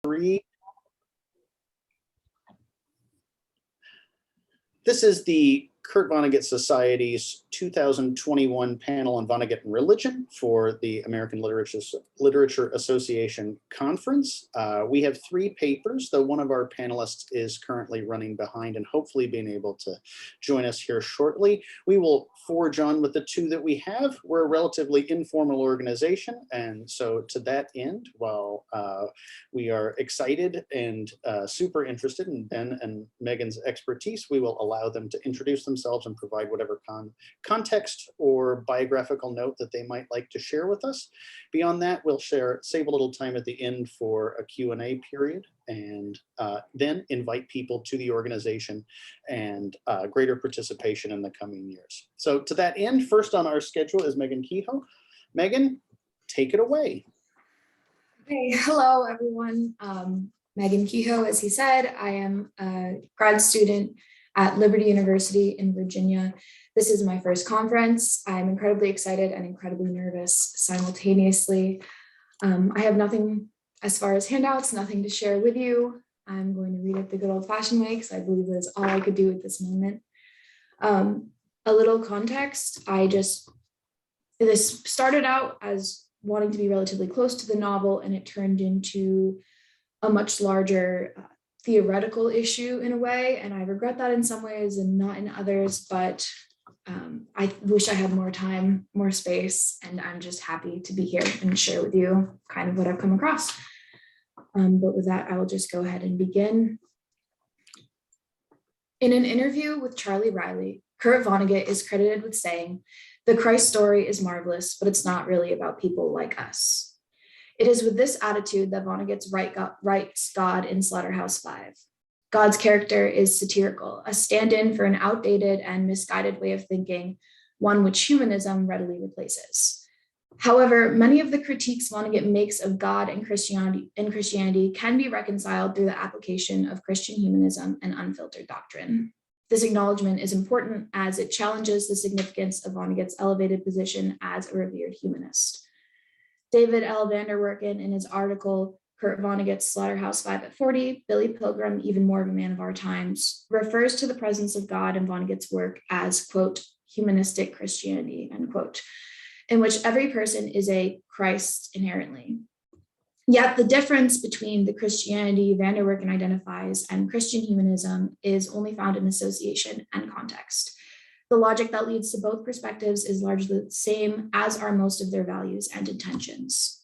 3. This is the Kurt Vonnegut Society's 2021 panel on Vonnegut and religion for the American Literature Association Conference. We have 3 papers, though one of our panelists is currently running behind and hopefully being able to join us here shortly. We will forge on with the 2 that we have. We're a relatively informal organization, and so to that end, while we are excited and super interested in Ben and Megan's expertise, we will allow them to introduce themselves and provide whatever context or biographical note that they might like to share with us. Beyond that, we'll save a little time at the end for a Q&A period, and then invite people to the organization and greater participation in the coming years. So to that end, first on our schedule is Megan Kehoe. Megan, take it away. Hey, hello everyone. Megan Kehoe, as he said, I am a grad student at Liberty University in Virginia. This is my first conference. I'm incredibly excited and incredibly nervous simultaneously. I have nothing as far as handouts, nothing to share with you. I'm going to read it the good old-fashioned way because I believe that is all I could do at this moment. A little context, this started out as wanting to be relatively close to the novel, and it turned into a much larger theoretical issue in a way, and I regret that in some ways and not in others, but I wish I had more time, more space, and I'm just happy to be here and share with you kind of what I've come across. But with that, I will just go ahead and begin. In an interview with Charlie Riley, Kurt Vonnegut is credited with saying, "The Christ story is marvelous, but it's not really about people like us." It is with this attitude that Vonnegut writes God in Slaughterhouse-Five. God's character is satirical, a stand-in for an outdated and misguided way of thinking, one which humanism readily replaces. However, many of the critiques Vonnegut makes of God and Christianity can be reconciled through the application of Christian humanism and unfiltered doctrine. This acknowledgement is important as it challenges the significance of Vonnegut's elevated position as a revered humanist. David L. Vanderwerken, in his article, Kurt Vonnegut's Slaughterhouse-Five at 40, Billy Pilgrim, even more of a man of our times, refers to the presence of God in Vonnegut's work as, quote, humanistic Christianity, end quote, in which every person is a Christ inherently. Yet the difference between the Christianity Vanderwerken identifies and Christian humanism is only found in association and context. The logic that leads to both perspectives is largely the same, as are most of their values and intentions.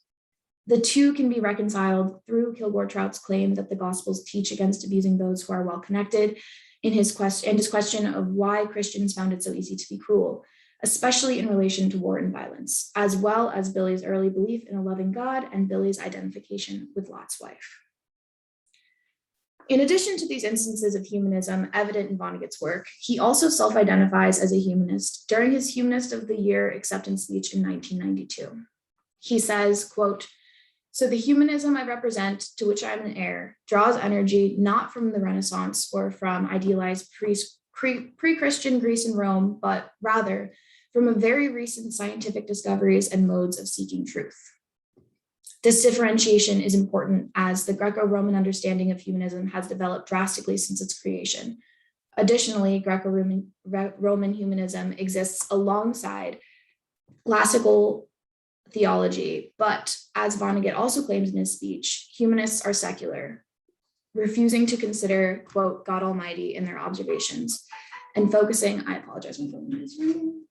The two can be reconciled through Kilgore-Trout's claim that the Gospels teach against abusing those who are well-connected, and his question of why Christians found it so easy to be cruel, especially in relation to war and violence, as well as Billy's early belief in a loving God and Billy's identification with Lot's wife. In addition to these instances of humanism evident in Vonnegut's work, he also self-identifies as a humanist during his Humanist of the Year acceptance speech in 1992. He says, quote, "So the humanism I represent, to which I am an heir, draws energy not from the Renaissance or from idealized pre-Christian Greece and Rome, but rather from a very recent scientific discoveries and modes of seeking truth." This differentiation is important as the Greco-Roman understanding of humanism has developed drastically since its creation. Additionally, Greco-Roman humanism exists alongside classical theology, but as Vonnegut also claims in his speech, humanists are secular, refusing to consider, quote, God Almighty in their observations and focusing, I apologize, my phone is ringing.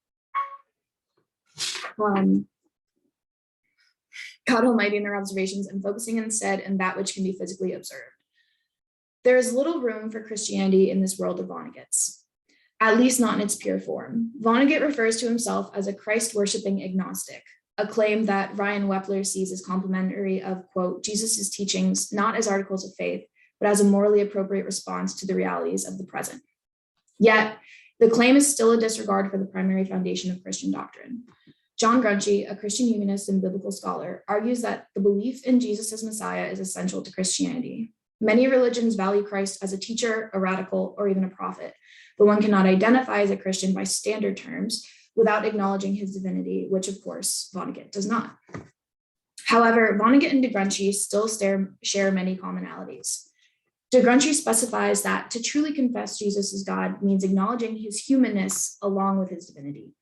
God Almighty in their observations and focusing instead on that which can be physically observed. There is little room for Christianity in this world of Vonnegut's, at least not in its pure form. Vonnegut refers to himself as a Christ-worshiping agnostic, a claim that Ryan Wepler sees as complimentary of, quote, Jesus's teachings, not as articles of faith, but as a morally appropriate response to the realities of the present. Yet, the claim is still a disregard for the primary foundation of Christian doctrine. John Grunchy, a Christian humanist and biblical scholar, argues that the belief in Jesus as Messiah is essential to Christianity. Many religions value Christ as a teacher, a radical, or even a prophet, but one cannot identify as a Christian by standard terms without acknowledging his divinity, which of course Vonnegut does not. However, Vonnegut and DeGrunchy still share many commonalities. DeGrunchy specifies that to truly confess Jesus as God means acknowledging his humanness along with his divinity.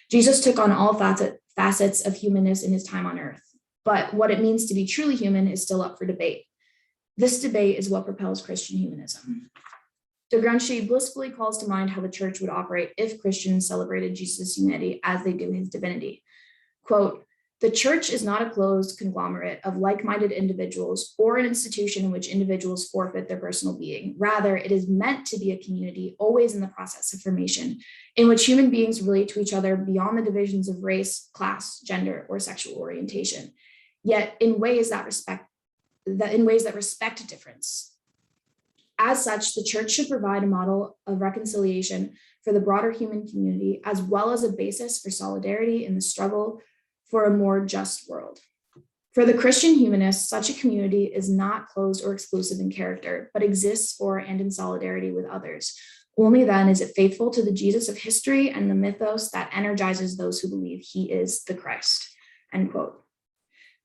Jesus took on all facets of humanness in his time on earth, but what it means to be truly human is still up for debate. This debate is what propels Christian humanism. DeGrunchy blissfully calls to mind how the church would operate if Christians celebrated Jesus' humanity as they do his divinity. Quote, "The church is not a closed conglomerate of like-minded individuals or an institution in which individuals forfeit their personal being. Rather, it is meant to be a community always in the process of formation, in which human beings relate to each other beyond the divisions of race, class, gender, or sexual orientation, yet in ways that respect difference. As such, the church should provide a model of reconciliation for the broader human community, as well as a basis for solidarity in the struggle for a more just world. For the Christian humanist, such a community is not closed or exclusive in character, but exists for and in solidarity with others. Only then is it faithful to the Jesus of history and the mythos that energizes those who believe he is the Christ." End quote.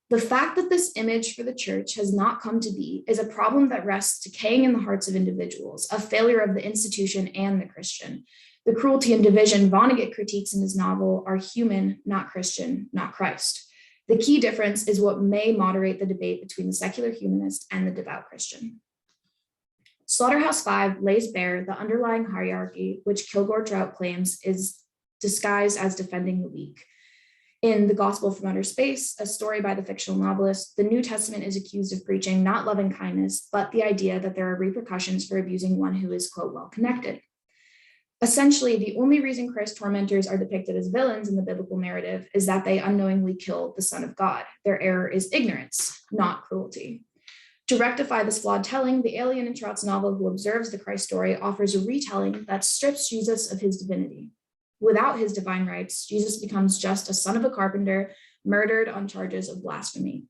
The fact that this image for the church has not come to be is a problem that rests decaying in the hearts of individuals, a failure of the institution and the Christian. The cruelty and division Vonnegut critiques in his novel are human, not Christian, not Christ. The key difference is what may moderate the debate between the secular humanist and the devout Christian. Slaughterhouse-Five lays bare the underlying hierarchy which Kilgore-Trout claims is disguised as defending the weak. In The Gospel from Outer Space, a story by the fictional novelist, the New Testament is accused of preaching not loving kindness, but the idea that there are repercussions for abusing one who is, quote, well-connected. Essentially, the only reason Christ's tormentors are depicted as villains in the biblical narrative is that they unknowingly killed the Son of God. Their error is ignorance, not cruelty. To rectify this flawed telling, the alien in Trout's novel who observes the Christ story offers a retelling that strips Jesus of his divinity. Without his divine rights, Jesus becomes just a son of a carpenter, murdered on charges of blasphemy.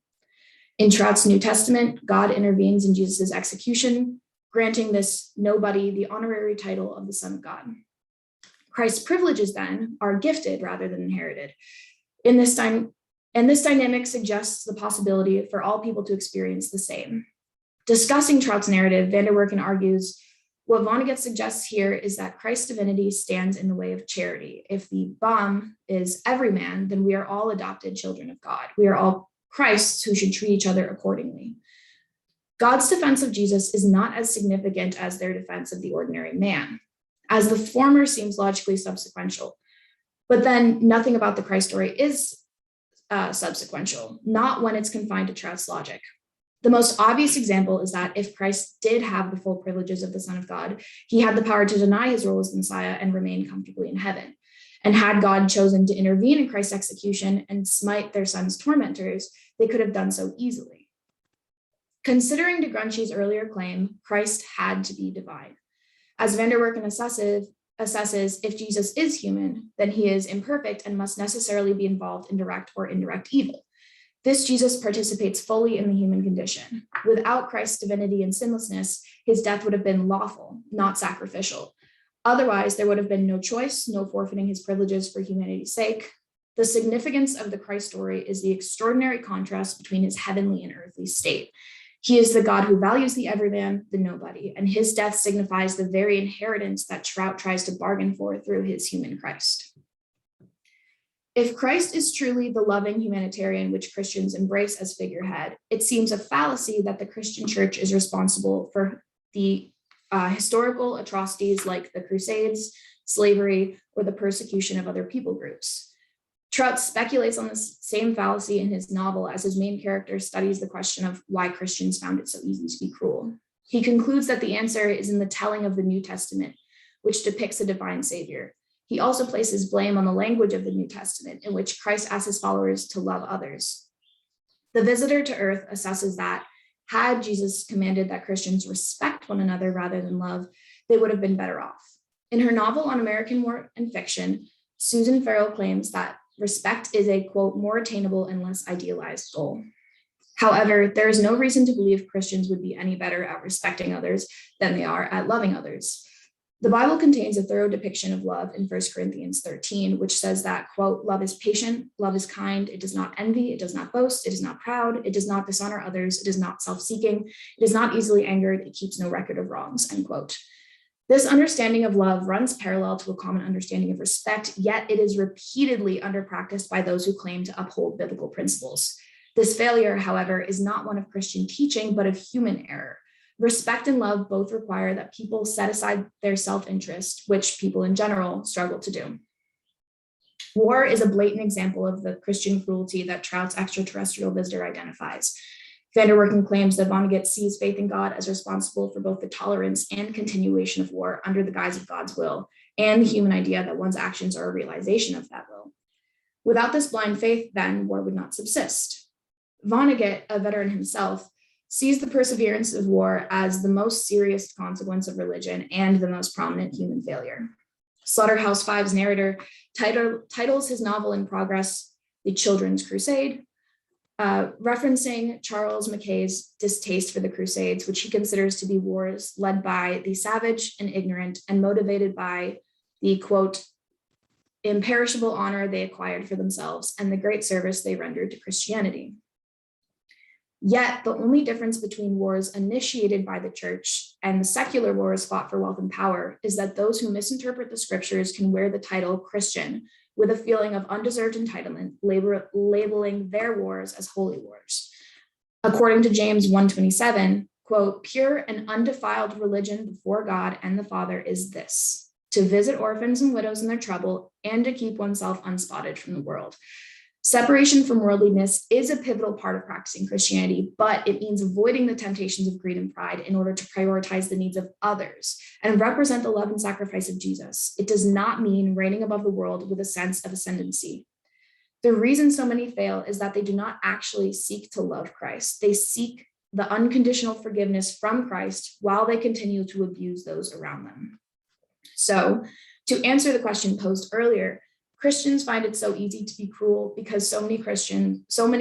In Trout's New Testament, God intervenes in Jesus' execution, granting this nobody the honorary title of the Son of God. Christ's privileges, then, are gifted rather than inherited. And this dynamic suggests the possibility for all people to experience the same. Discussing Trout's narrative, van der Werken argues, what Vonnegut suggests here is that Christ's divinity stands in the way of charity. If the bum is every man, then we are all adopted children of God. We are all Christs who should treat each other accordingly. God's defense of Jesus is not as significant as their defense of the ordinary man, as the former seems logically subsequential. But then nothing about the Christ story is subsequential, not when it's confined to Trout's logic. The most obvious example is that if Christ did have the full privileges of the Son of God, he had the power to deny his role as the Messiah and remain comfortably in heaven. And had God chosen to intervene in Christ's execution and smite their son's tormentors, they could have done so easily. Considering DeGrunchy's earlier claim, Christ had to be divine. As van der Werken assesses, if Jesus is human, then he is imperfect and must necessarily be involved in direct or indirect evil. This Jesus participates fully in the human condition. Without Christ's divinity and sinlessness, his death would have been lawful, not sacrificial. Otherwise, there would have been no choice, no forfeiting his privileges for humanity's sake. The significance of the Christ story is the extraordinary contrast between his heavenly and earthly state. He is the God who values the everyman, the nobody, and his death signifies the very inheritance that Trout tries to bargain for through his human Christ. If Christ is truly the loving humanitarian which Christians embrace as figurehead, it seems a fallacy that the Christian church is responsible for the historical atrocities like the Crusades, slavery, or the persecution of other people groups. Trout speculates on this same fallacy in his novel as his main character studies the question of why Christians found it so easy to be cruel. He concludes that the answer is in the telling of the New Testament, which depicts a divine savior. He also places blame on the language of the New Testament, in which Christ asks his followers to love others. The Visitor to Earth assesses that had Jesus commanded that Christians respect one another rather than love, they would have been better off. In her novel on American War and Fiction, Susan Farrell claims that respect is a, quote, more attainable and less idealized goal. However, there is no reason to believe Christians would be any better at respecting others than they are at loving others. The Bible contains a thorough depiction of love in 1 Corinthians 13, which says that, quote, love is patient, love is kind, it does not envy, it does not boast, it is not proud, it does not dishonor others, it is not self-seeking, it is not easily angered, it keeps no record of wrongs, end quote. This understanding of love runs parallel to a common understanding of respect, yet it is repeatedly under-practiced by those who claim to uphold biblical principles. This failure, however, is not one of Christian teaching, but of human error. Respect and love both require that people set aside their self-interest, which people in general struggle to do. War is a blatant example of the Christian cruelty that Trout's extraterrestrial visitor identifies. Vanderwerken claims that Vonnegut sees faith in God as responsible for both the tolerance and continuation of war under the guise of God's will, and the human idea that one's actions are a realization of that will. Without this blind faith, then, war would not subsist. Vonnegut, a veteran himself, sees the perseverance of war as the most serious consequence of religion and the most prominent human failure. Slaughterhouse-Five's narrator titles his novel in progress The Children's Crusade, referencing Charles Mackay's distaste for the Crusades, which he considers to be wars led by the savage and ignorant and motivated by the, quote, imperishable honor they acquired for themselves and the great service they rendered to Christianity. Yet the only difference between wars initiated by the church and the secular wars fought for wealth and power is that those who misinterpret the scriptures can wear the title Christian with a feeling of undeserved entitlement, labeling their wars as holy wars. According to James 1:27, quote, pure and undefiled religion before God and the Father is this, to visit orphans and widows in their trouble and to keep oneself unspotted from the world. Separation from worldliness is a pivotal part of practicing Christianity, but it means avoiding the temptations of greed and pride in order to prioritize the needs of others and represent the love and sacrifice of Jesus. It does not mean reigning above the world with a sense of ascendancy. The reason so many fail is that they do not actually seek to love Christ. They seek the unconditional forgiveness from Christ while they continue to abuse those around them. So, to answer the question posed earlier, Christians find it so easy to be cruel because so many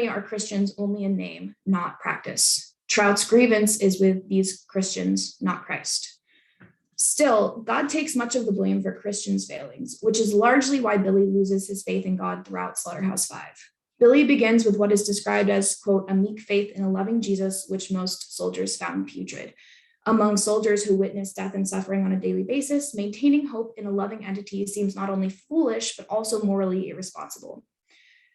are Christians only in name, not practice. Trout's grievance is with these Christians, not Christ. Still, God takes much of the blame for Christians' failings, which is largely why Billy loses his faith in God throughout Slaughterhouse-Five. Billy begins with what is described as, quote, a meek faith in a loving Jesus, which most soldiers found putrid. Among soldiers who witness death and suffering on a daily basis, maintaining hope in a loving entity seems not only foolish, but also morally irresponsible.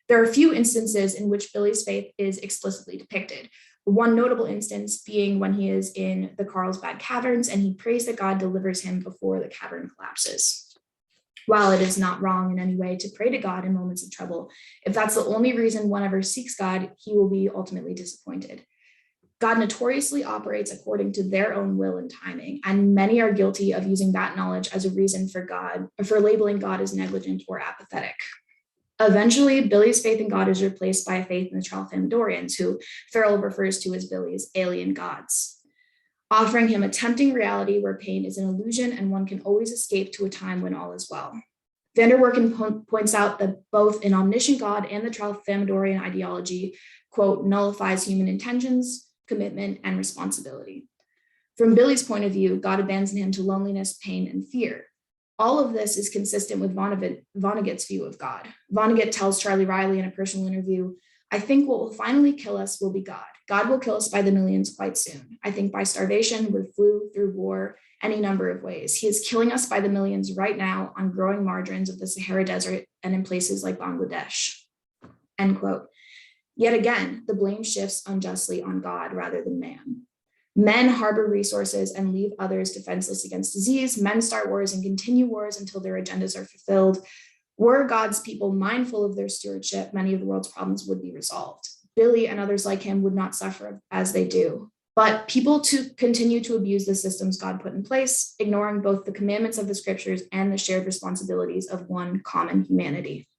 There are few instances in which Billy's faith is explicitly depicted. One notable instance being when he is in the Carlsbad Caverns and he prays that God delivers him before the cavern collapses. While it is not wrong in any way to pray to God in moments of trouble, if that's the only reason one ever seeks God, he will be ultimately disappointed. God notoriously operates according to their own will and timing, and many are guilty of using that knowledge as a reason for labeling God as negligent or apathetic. Eventually, Billy's faith in God is replaced by a faith in the Tralfamadorians, who Farrell refers to as Billy's alien gods, offering him a tempting reality where pain is an illusion and one can always escape to a time when all is well. Vanderwerken points out that both an omniscient God and the Tralfamadorian ideology, quote, nullifies human intentions, commitment, and responsibility. From Billy's point of view, God abandons him to loneliness, pain, and fear. All of this is consistent with Vonnegut's view of God. Vonnegut tells Charlie Riley in a personal interview, I think what will finally kill us will be God. God will kill us by the millions quite soon. I think by starvation, with flu, through war, any number of ways. He is killing us by the millions right now on growing margins of the Sahara Desert and in places like Bangladesh, end quote. Yet again, the blame shifts unjustly on God rather than man. Men harbor resources and leave others defenseless against disease. Men start wars and continue wars until their agendas are fulfilled. Were God's people mindful of their stewardship, many of the world's problems would be resolved. Billy and others like him would not suffer as they do. But people continue to abuse the systems God put in place, ignoring both the commandments of the scriptures and the shared responsibilities of one common humanity.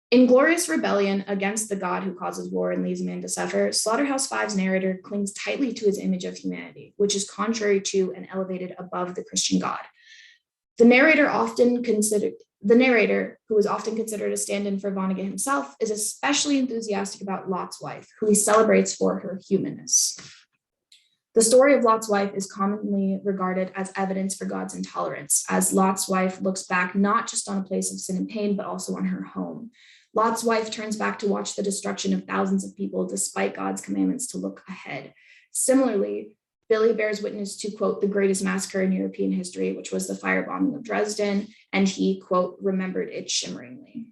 In glorious rebellion against the God who causes war and leaves man to suffer, Slaughterhouse-Five's narrator clings tightly to his image of humanity, which is contrary to and elevated above the Christian God. The narrator, who is often considered a stand-in for Vonnegut himself, is especially enthusiastic about Lot's wife, who he celebrates for her humanness. The story of Lot's wife is commonly regarded as evidence for God's intolerance, as Lot's wife looks back not just on a place of sin and pain, but also on her home. Lot's wife turns back to watch the destruction of thousands of people despite God's commandments to look ahead. Similarly, Billy bears witness to, quote, the greatest massacre in European history, which was the firebombing of Dresden, and he, quote, remembered it shimmeringly.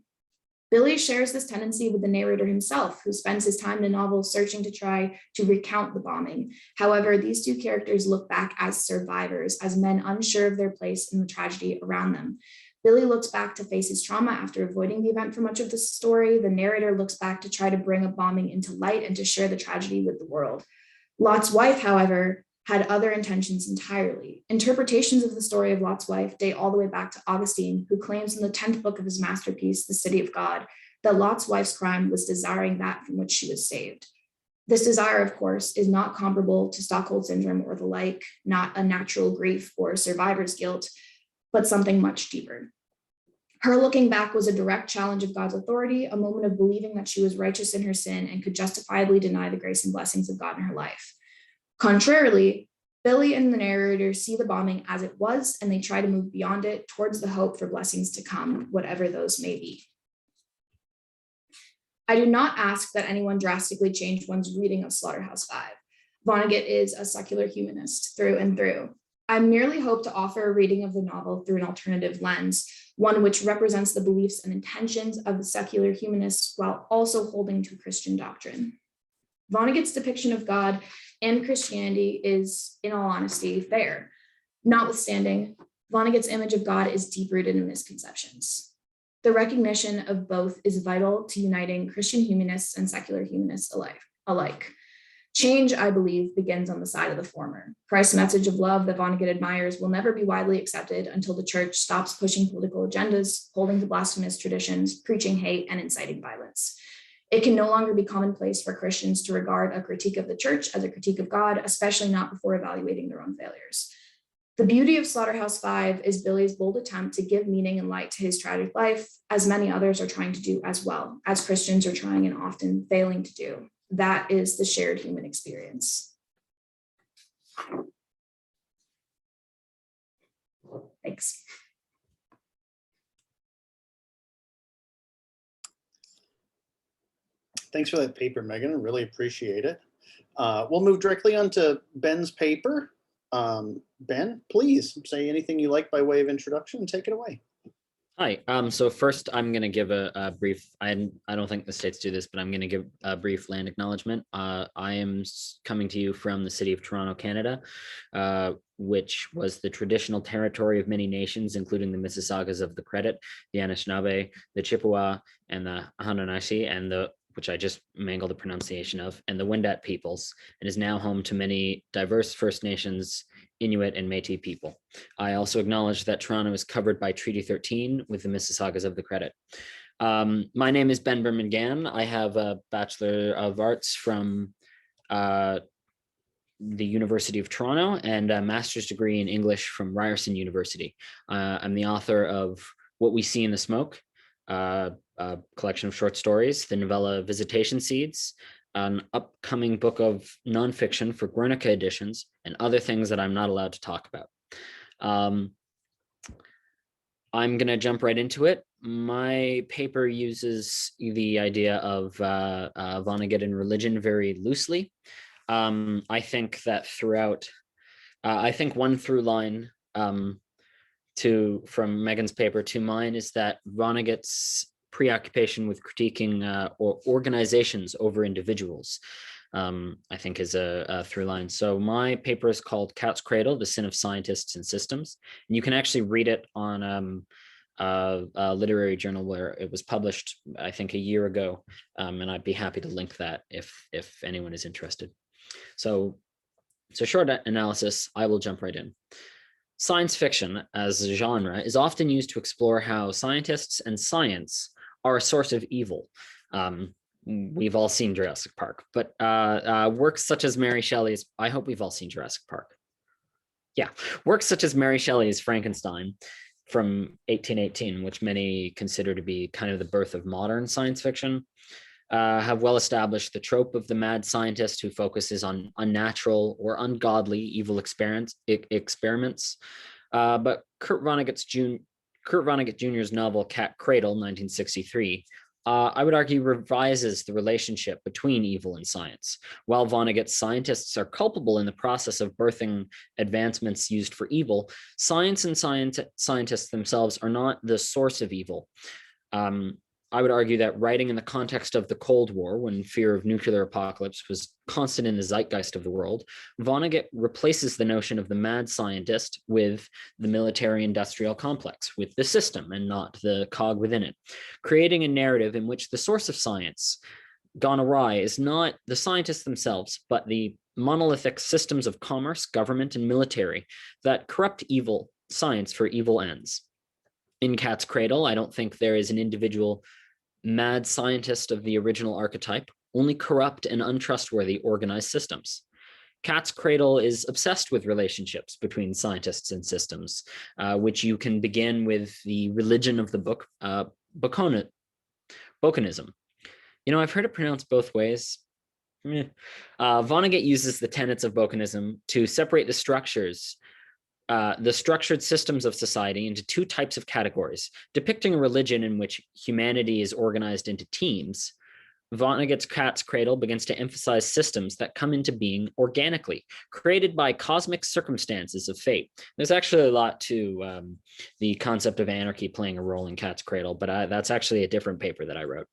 Billy shares this tendency with the narrator himself, who spends his time in the novel searching to try to recount the bombing. However, these two characters look back as survivors, as men unsure of their place in the tragedy around them. Billy looks back to face his trauma after avoiding the event for much of the story. The narrator looks back to try to bring a bombing into light and to share the tragedy with the world. Lot's wife, however, had other intentions entirely. Interpretations of the story of Lot's wife date all the way back to Augustine, who claims in the 10th book of his masterpiece, The City of God, that Lot's wife's crime was desiring that from which she was saved. This desire, of course, is not comparable to Stockholm syndrome or the like, not a natural grief or survivor's guilt, but something much deeper. Her looking back was a direct challenge of God's authority, a moment of believing that she was righteous in her sin and could justifiably deny the grace and blessings of God in her life. Contrarily, Billy and the narrator see the bombing as it was, and they try to move beyond it towards the hope for blessings to come, whatever those may be. I do not ask that anyone drastically change one's reading of Slaughterhouse-Five. Vonnegut is a secular humanist through and through. I merely hope to offer a reading of the novel through an alternative lens, one which represents the beliefs and intentions of the secular humanists while also holding to Christian doctrine. Vonnegut's depiction of God and Christianity is, in all honesty, fair. Notwithstanding, Vonnegut's image of God is deep-rooted in misconceptions. The recognition of both is vital to uniting Christian humanists and secular humanists alike. Change, I believe, begins on the side of the former. Christ's message of love that Vonnegut admires will never be widely accepted until the church stops pushing political agendas, holding to blasphemous traditions, preaching hate, and inciting violence. It can no longer be commonplace for Christians to regard a critique of the church as a critique of God, especially not before evaluating their own failures. The beauty of Slaughterhouse-Five is Billy's bold attempt to give meaning and light to his tragic life, as many others are trying to do as well, as Christians are trying and often failing to do. That is the shared human experience. Thanks. Thanks for that paper, Megan. I really appreciate it. We'll move directly on to Ben's paper. Ben, please say anything you like by way of introduction and take it away. Hi. So first, I'm going to give a brief. I don't think the states do this, but I'm going to give a brief land acknowledgement. I am coming to you from the city of Toronto, Canada, which was the traditional territory of many nations, including the Mississaugas of the Cradle, the Anishinaabe, the Chippewa, and the Haudenosaunee, and which I just mangled the pronunciation of, and the Wendat peoples, and is now home to many diverse First Nations, Inuit, and Métis people. I also acknowledge that Toronto is covered by Treaty 13 with the Mississaugas of the Cradle. My name is Berman Ghan. I have a Bachelor of Arts from the University of Toronto and a master's degree in English from Ryerson University. I'm the author of What We See in the Smoke, a collection of short stories, the novella Visitation Seeds, an upcoming book of nonfiction for Guernica editions, and other things that I'm not allowed to talk about. I'm going to jump right into it. My paper uses the idea of Vonnegut and religion very loosely. I think that throughout, I think one through line from Megan's paper to mine is that Vonnegut's preoccupation with critiquing or organizations over individuals, I think is a through line. So my paper is called Cat's Cradle, The Sin of Scientists and Systems. And you can actually read it on a literary journal where it was published, I think, a year ago. And I'd be happy to link that if anyone is interested. So short analysis, I will jump right in. Science fiction as a genre is often used to explore how scientists and science are a source of evil. We've all seen Jurassic Park, but works such as Mary Shelley's, I hope we've all seen Jurassic Park. Yeah, works such as Mary Shelley's Frankenstein from 1818, which many consider to be kind of the birth of modern science fiction, have well established the trope of the mad scientist who focuses on unnatural or ungodly evil experiments. But Kurt Vonnegut Jr.'s novel Cat Cradle, 1963, I would argue revises the relationship between evil and science. While Vonnegut's scientists are culpable in the process of birthing advancements used for evil, science and scientists themselves are not the source of evil. I would argue that writing in the context of the Cold War, when fear of nuclear apocalypse was constant in the zeitgeist of the world, Vonnegut replaces the notion of the mad scientist with the military-industrial complex, with the system and not the cog within it, creating a narrative in which the source of science gone awry is not the scientists themselves, but the monolithic systems of commerce, government, and military that corrupt evil science for evil ends. In Cat's Cradle, I don't think there is an individual mad scientist of the original archetype, only corrupt and untrustworthy organized systems. Cat's Cradle is obsessed with relationships between scientists and systems, which you can begin with the religion of the book, Bokonism. You know, I've heard it pronounced both ways. Vonnegut uses the tenets of Bokonism to separate the structured systems of society into two types of categories, depicting a religion in which humanity is organized into teams. Vonnegut's Cat's Cradle begins to emphasize systems that come into being organically, created by cosmic circumstances of fate. There's actually a lot to the concept of anarchy playing a role in Cat's Cradle, but that's actually a different paper that I wrote.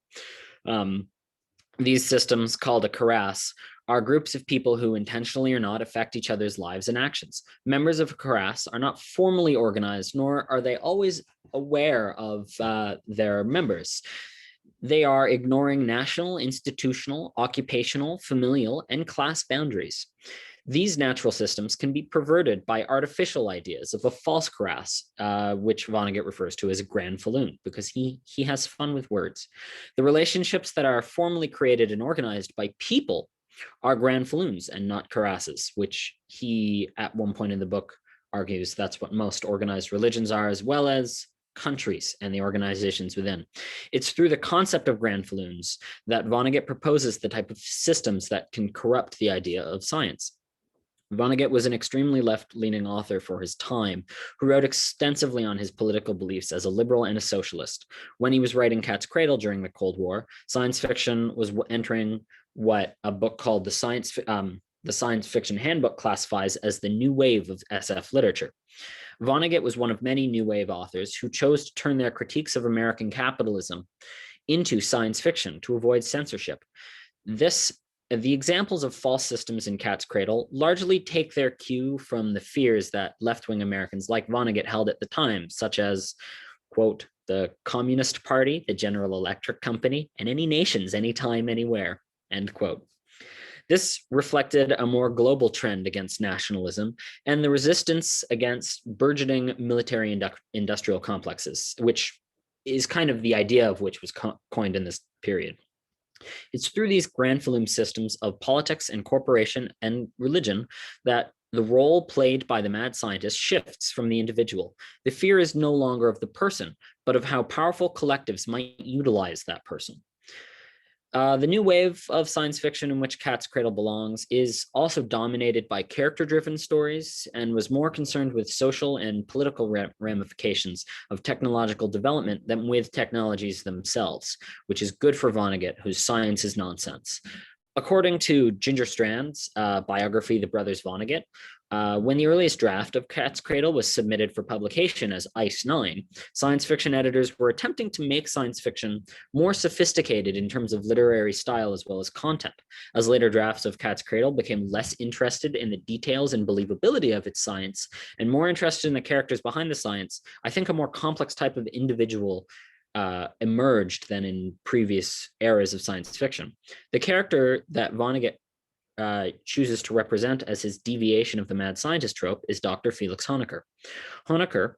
These systems, called a karass, are groups of people who intentionally or not affect each other's lives and actions. Members of a karass are not formally organized, nor are they always aware of their members. They are ignoring national, institutional, occupational, familial, and class boundaries. These natural systems can be perverted by artificial ideas of a false karass, which Vonnegut refers to as a grand falloon, because he has fun with words. The relationships that are formally created and organized by people are grand falloons and not karasses, which he, at one point in the book, argues that's what most organized religions are, as well as countries and the organizations within. It's through the concept of grand falloons that Vonnegut proposes the type of systems that can corrupt the idea of science. Vonnegut was an extremely left-leaning author for his time, who wrote extensively on his political beliefs as a liberal and a socialist. When he was writing Cat's Cradle during the Cold War, science fiction was entering what a book called the Science Fiction Handbook classifies as the new wave of SF literature. Vonnegut was one of many new wave authors who chose to turn their critiques of American capitalism into science fiction to avoid censorship. The examples of false systems in Cat's Cradle largely take their cue from the fears that left-wing Americans like Vonnegut held at the time, such as, quote, the Communist Party, the General Electric Company, and any nations, anytime, anywhere, end quote. This reflected a more global trend against nationalism and the resistance against burgeoning military industrial complexes, which is kind of the idea of which was coined in this period. It's through these grand falloon systems of politics and corporation and religion that the role played by the mad scientist shifts from the individual. The fear is no longer of the person, but of how powerful collectives might utilize that person. The new wave of science fiction in which Cat's Cradle belongs is also dominated by character-driven stories and was more concerned with social and political ramifications of technological development than with technologies themselves, which is good for Vonnegut, whose science is nonsense. According to Ginger Strand's biography, The Brothers Vonnegut, when the earliest draft of Cat's Cradle was submitted for publication as Ice 9, science fiction editors were attempting to make science fiction more sophisticated in terms of literary style as well as content. As later drafts of Cat's Cradle became less interested in the details and believability of its science and more interested in the characters behind the science, I think a more complex type of individual emerged than in previous eras of science fiction. The character that Vonnegut chooses to represent as his deviation of the mad scientist trope is Dr. Felix Honecker. Honecker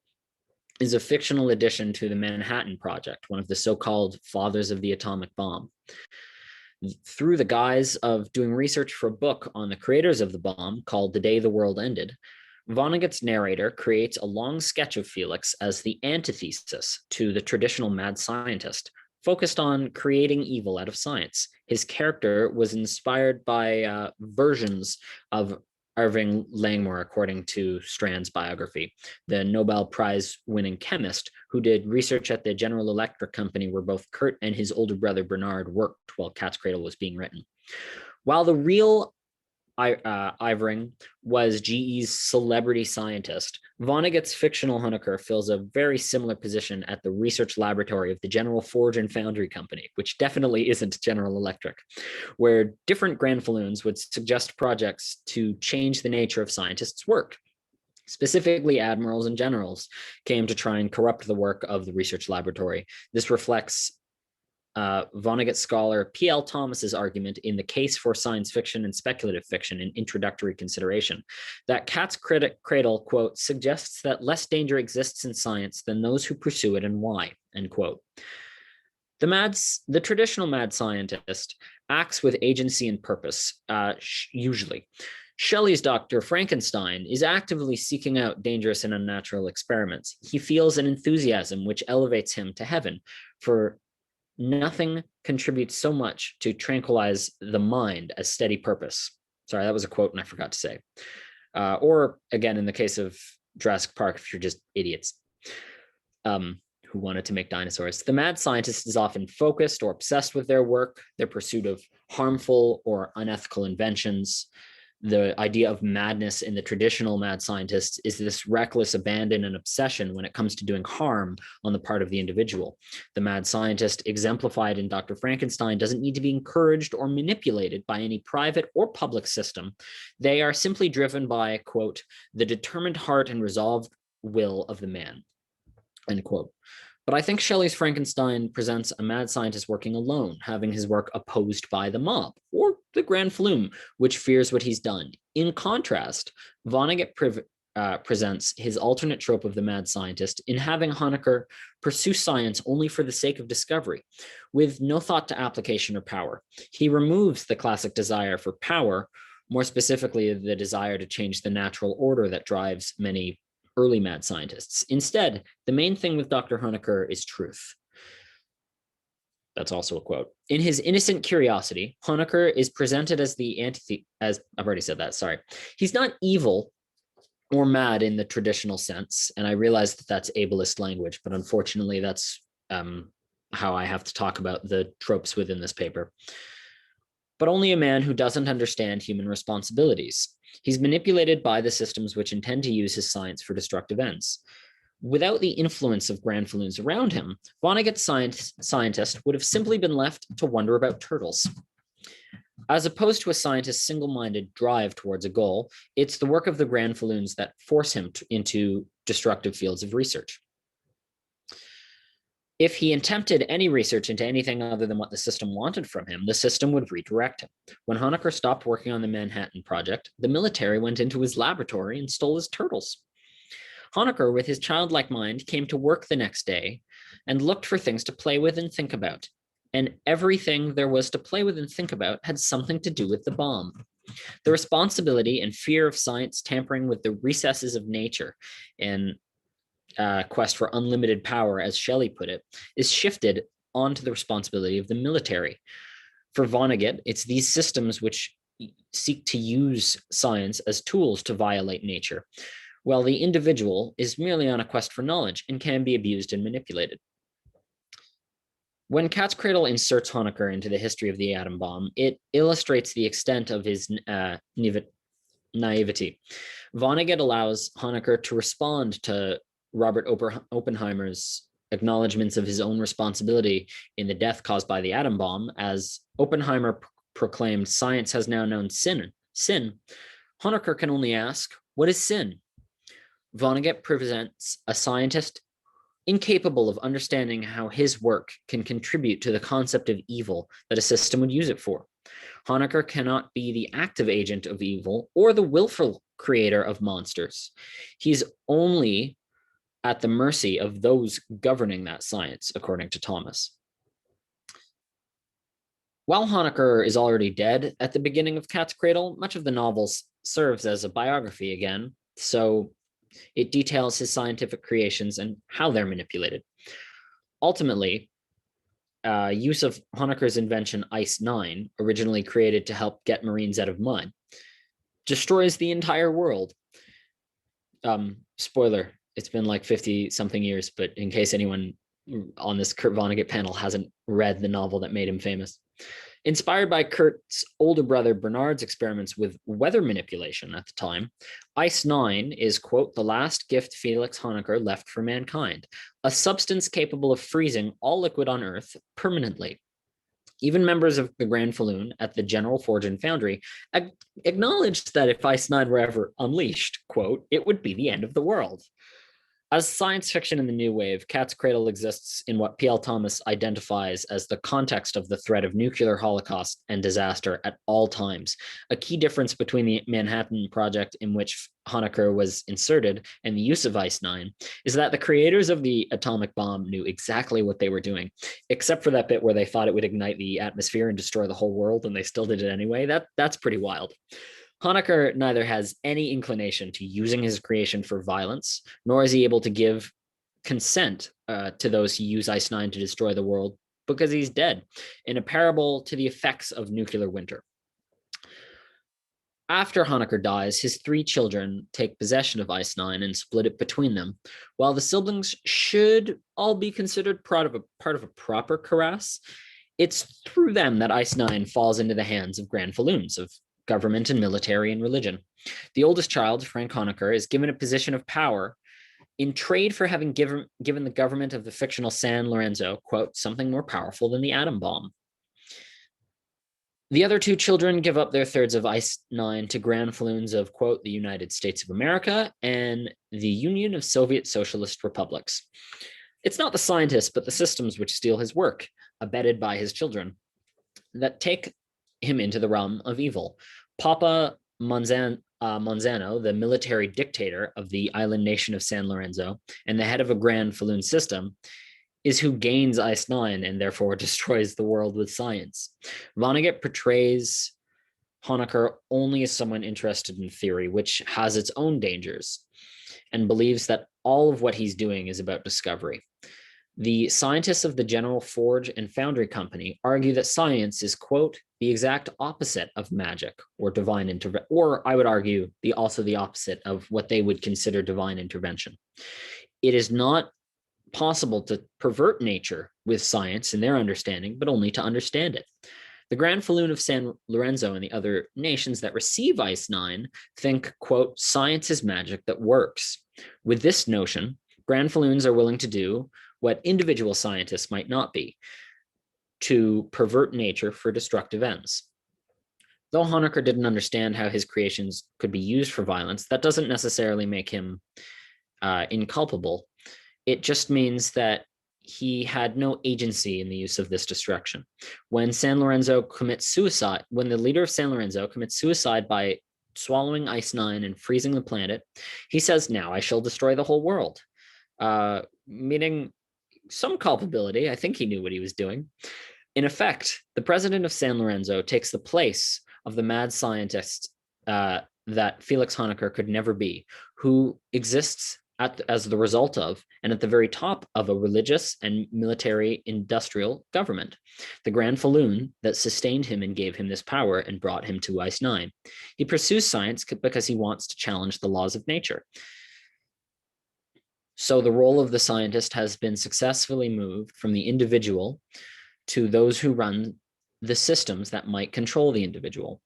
is a fictional addition to the Manhattan Project, one of the so-called fathers of the atomic bomb. Through the guise of doing research for a book on the creators of the bomb called The Day the World Ended, Vonnegut's narrator creates a long sketch of Felix as the antithesis to the traditional mad scientist, focused on creating evil out of science. His character was inspired by versions of Irving Langmuir, according to Strand's biography, the Nobel Prize winning chemist who did research at the General Electric Company where both Kurt and his older brother Bernard worked while Cat's Cradle was being written. While the real Ivering was GE's celebrity scientist, Vonnegut's fictional Honecker fills a very similar position at the research laboratory of the General Forge and Foundry Company, which definitely isn't General Electric, where different Granfalloons would suggest projects to change the nature of scientists' work. Specifically, admirals and generals came to try and corrupt the work of the research laboratory. This reflects Vonnegut scholar P.L. Thomas's argument in The Case for Science Fiction and Speculative Fiction in Introductory Consideration, that Cat's Cradle, quote, suggests that less danger exists in science than those who pursue it and why, end quote. The traditional mad scientist acts with agency and purpose, usually. Shelley's Dr. Frankenstein is actively seeking out dangerous and unnatural experiments. He feels an enthusiasm which elevates him to heaven, for nothing contributes so much to tranquilize the mind as steady purpose. Sorry, that was a quote and I forgot to say. Or again, in the case of Jurassic Park, if you're just idiots who wanted to make dinosaurs. The mad scientist is often focused or obsessed with their work, their pursuit of harmful or unethical inventions. The idea of madness in the traditional mad scientists is this reckless abandon and obsession when it comes to doing harm on the part of the individual. The mad scientist exemplified in Dr. Frankenstein doesn't need to be encouraged or manipulated by any private or public system. They are simply driven by, quote, the determined heart and resolved will of the man, end quote. But I think Shelley's Frankenstein presents a mad scientist working alone, having his work opposed by the mob, or the Granfalloon, which fears what he's done. In contrast, Vonnegut presents his alternate trope of the mad scientist in having Honecker pursue science only for the sake of discovery, with no thought to application or power. He removes the classic desire for power, more specifically the desire to change the natural order that drives many early mad scientists. Instead, the main thing with Dr. Honecker is truth. That's also a quote. In his innocent curiosity, Honecker is presented as the as I've already said that, sorry. He's not evil or mad in the traditional sense, and I realize that that's ableist language, but unfortunately that's how I have to talk about the tropes within this paper. But only a man who doesn't understand human responsibilities. He's manipulated by the systems which intend to use his science for destructive ends. Without the influence of Granfalloons around him, Vonnegut's scientist would have simply been left to wonder about turtles. As opposed to a scientist's single-minded drive towards a goal, it's the work of the Granfalloons that force him into destructive fields of research. If he attempted any research into anything other than what the system wanted from him, the system would redirect him. When Honecker stopped working on the Manhattan Project, the military went into his laboratory and stole his turtles. Honecker, with his childlike mind, came to work the next day and looked for things to play with and think about. And everything there was to play with and think about had something to do with the bomb. The responsibility and fear of science tampering with the recesses of nature and quest for unlimited power, as Shelley put it, is shifted onto the responsibility of the military. For Vonnegut, it's these systems which seek to use science as tools to violate nature, while the individual is merely on a quest for knowledge and can be abused and manipulated. When Cat's Cradle inserts Honecker into the history of the atom bomb, it illustrates the extent of his naivety. Vonnegut allows Honecker to respond to Robert Oppenheimer's acknowledgments of his own responsibility in the death caused by the atom bomb, as Oppenheimer proclaimed, "Science has now known sin." Honecker can only ask, "What is sin?" Vonnegut presents a scientist incapable of understanding how his work can contribute to the concept of evil that a system would use it for. Honecker cannot be the active agent of evil or the willful creator of monsters. He's only at the mercy of those governing that science, according to Thomas. While Honecker is already dead at the beginning of Cat's Cradle, much of the novel serves as a biography again, so it details his scientific creations and how they're manipulated. Ultimately, use of Honecker's invention Ice-9, originally created to help get Marines out of mud, destroys the entire world. Spoiler, it's been like 50 something years, but in case anyone on this Kurt Vonnegut panel hasn't read the novel that made him famous. Inspired by Kurt's older brother Bernard's experiments with weather manipulation at the time, Ice-9 is, quote, the last gift Felix Honecker left for mankind, a substance capable of freezing all liquid on Earth permanently. Even members of the Grand Falloon at the General Forge and Foundry acknowledged that if Ice-9 were ever unleashed, quote, it would be the end of the world. As science fiction in the new wave, Cat's Cradle exists in what P.L. Thomas identifies as the context of the threat of nuclear holocaust and disaster at all times. A key difference between the Manhattan Project, in which Honecker was inserted, and the use of Ice-9 is that the creators of the atomic bomb knew exactly what they were doing, except for that bit where they thought it would ignite the atmosphere and destroy the whole world, and they still did it anyway. That's pretty wild. Honecker neither has any inclination to using his creation for violence, nor is he able to give consent to those who use Ice-9 to destroy the world, because he's dead, in a parable to the effects of nuclear winter. After Honecker dies, his 3 children take possession of Ice-9 and split it between them. While the siblings should all be considered part of a proper cuirass, it's through them that Ice-9 falls into the hands of Grand Falloons, of government and military and religion. The oldest child, Frank Honecker, is given a position of power in trade for having given the government of the fictional San Lorenzo, quote, something more powerful than the atom bomb. The other 2 children give up their thirds of Ice-9 to Grand Falloons of, quote, the United States of America and the Union of Soviet Socialist Republics. It's not the scientists, but the systems which steal his work, abetted by his children, that take him into the realm of evil. Papa Monzano, the military dictator of the island nation of San Lorenzo and the head of a Grand Falloon system, is who gains Ice-9 and therefore destroys the world with science. Vonnegut portrays Honecker only as someone interested in theory, which has its own dangers, and believes that all of what he's doing is about discovery. The scientists of the General Forge and Foundry Company argue that science is, quote, the exact opposite of magic or divine intervention, or I would argue also the opposite of what they would consider divine intervention. It is not possible to pervert nature with science in their understanding, but only to understand it. The Grand Falloon of San Lorenzo and the other nations that receive Ice-9 think, quote, science is magic that works. With this notion, Grand Falloons are willing to do what individual scientists might not be, to pervert nature for destructive ends. Though Honecker didn't understand how his creations could be used for violence, that doesn't necessarily make him inculpable. It just means that he had no agency in the use of this destruction. When San Lorenzo commits suicide, when the leader of San Lorenzo commits suicide by swallowing Ice-9 and freezing the planet, he says, now I shall destroy the whole world, meaning some culpability. I think he knew what he was doing. In effect, the president of San Lorenzo takes the place of the mad scientist that Felix Honecker could never be, who exists as the result of and at the very top of a religious and military industrial government, the Grand Falloon that sustained him and gave him this power and brought him to Ice-9. He pursues science because he wants to challenge the laws of nature. So the role of the scientist has been successfully moved from the individual to those who run the systems that might control the individual.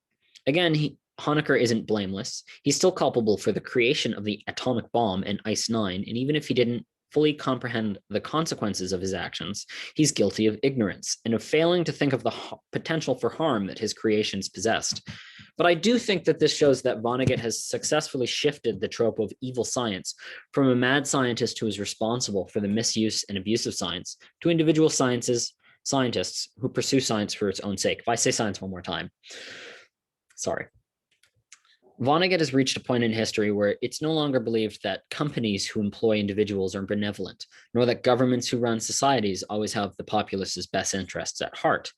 Again, Honecker isn't blameless. He's still culpable for the creation of the atomic bomb and Ice-9, and even if he didn't fully comprehend the consequences of his actions, he's guilty of ignorance and of failing to think of the potential for harm that his creations possessed. But I do think that this shows that Vonnegut has successfully shifted the trope of evil science from a mad scientist who is responsible for the misuse and abuse of science to individual scientists who pursue science for its own sake. If I say science one more time, sorry. Vonnegut has reached a point in history where it's no longer believed that companies who employ individuals are benevolent, nor that governments who run societies always have the populace's best interests at heart.